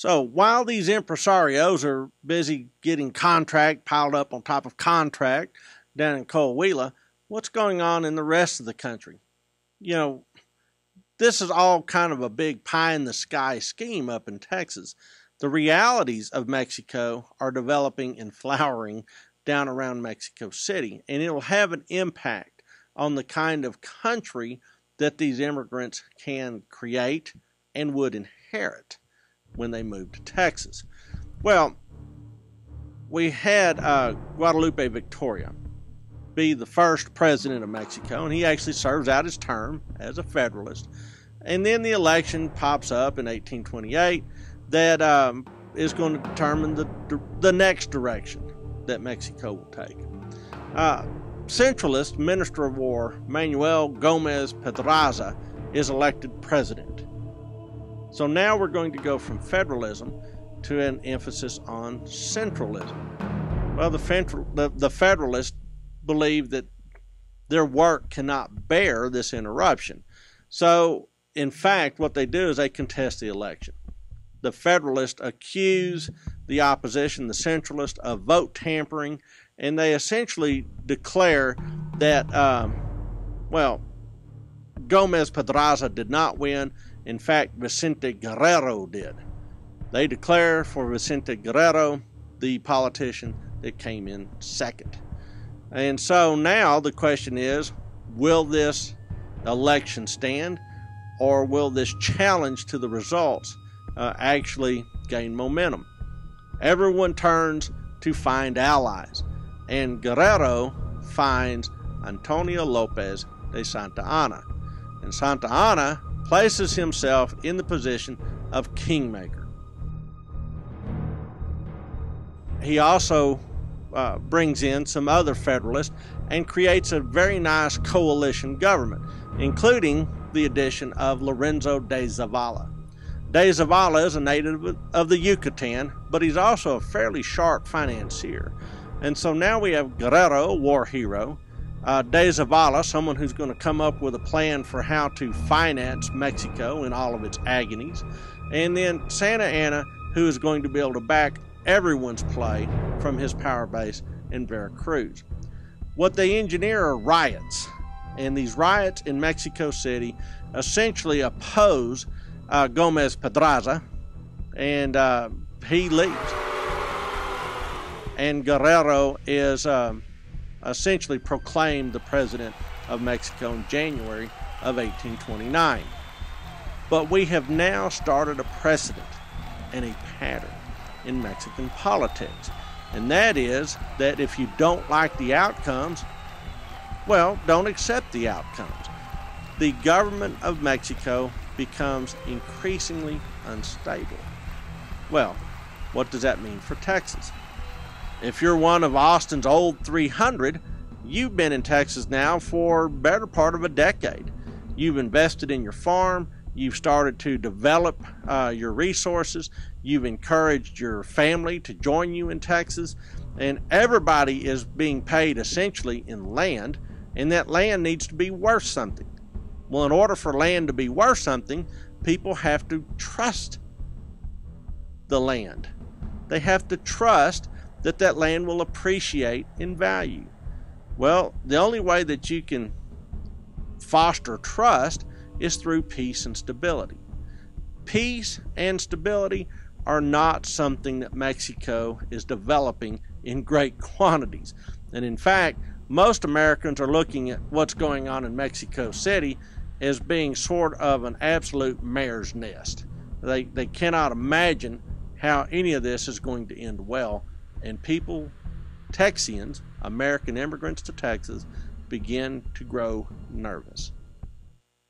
So while these impresarios are busy getting contract piled up on top of contract down in Coahuila, what's going on in the rest of the country? You know, this is all kind of a big pie-in-the-sky scheme up in Texas. The realities of Mexico are developing and flowering down around Mexico City, and it'll have an impact on the kind of country that these immigrants can create and would inherit when they moved to Texas. Well, we had Guadalupe Victoria be the first president of Mexico, and he actually serves out his term as a Federalist. And then the election pops up in 1828 that is going to determine the next direction that Mexico will take. Centralist Minister of War Manuel Gomez Pedraza is elected president. So now we're going to go from federalism to an emphasis on centralism. Well, the Federalists believe that their work cannot bear this interruption. So, in fact, what they do is they contest the election. The Federalists accuse the opposition, the Centralists, of vote tampering, and they essentially declare that, Gomez Pedraza did not win. In fact, Vicente Guerrero did. They declare for Vicente Guerrero, the politician that came in second. And so now the question is, will this election stand, or will this challenge to the results actually gain momentum? Everyone turns to find allies, and Guerrero finds Antonio Lopez de Santa Anna. And Santa Anna places himself in the position of kingmaker. He also brings in some other Federalists and creates a very nice coalition government, including the addition of Lorenzo de Zavala. De Zavala is a native of the Yucatan, but he's also a fairly sharp financier. And so now we have Guerrero, a war hero, de Zavala, someone who's going to come up with a plan for how to finance Mexico in all of its agonies, and then Santa Anna, who is going to be able to back everyone's play from his power base in Veracruz. What they engineer are riots, and these riots in Mexico City essentially oppose Gomez Pedraza, and he leaves. And Guerrero is essentially proclaimed the president of Mexico in January of 1829. But we have now started a precedent and a pattern in Mexican politics, and that is that if you don't like the outcomes, well, don't accept the outcomes. The government of Mexico becomes increasingly unstable. Well, what does that mean for Texas? If you're one of Austin's old 300, you've been in Texas now for the better part of a decade. You've invested in your farm, you've started to develop your resources, you've encouraged your family to join you in Texas, and everybody is being paid essentially in land, and that land needs to be worth something. Well, in order for land to be worth something, people have to trust the land. They have to trust that that land will appreciate in value. Well, the only way that you can foster trust is through peace and stability. Peace and stability are not something that Mexico is developing in great quantities. And in fact, most Americans are looking at what's going on in Mexico City as being sort of an absolute mare's nest. They cannot imagine how any of this is going to end well. And people, Texians, American immigrants to Texas, begin to grow nervous.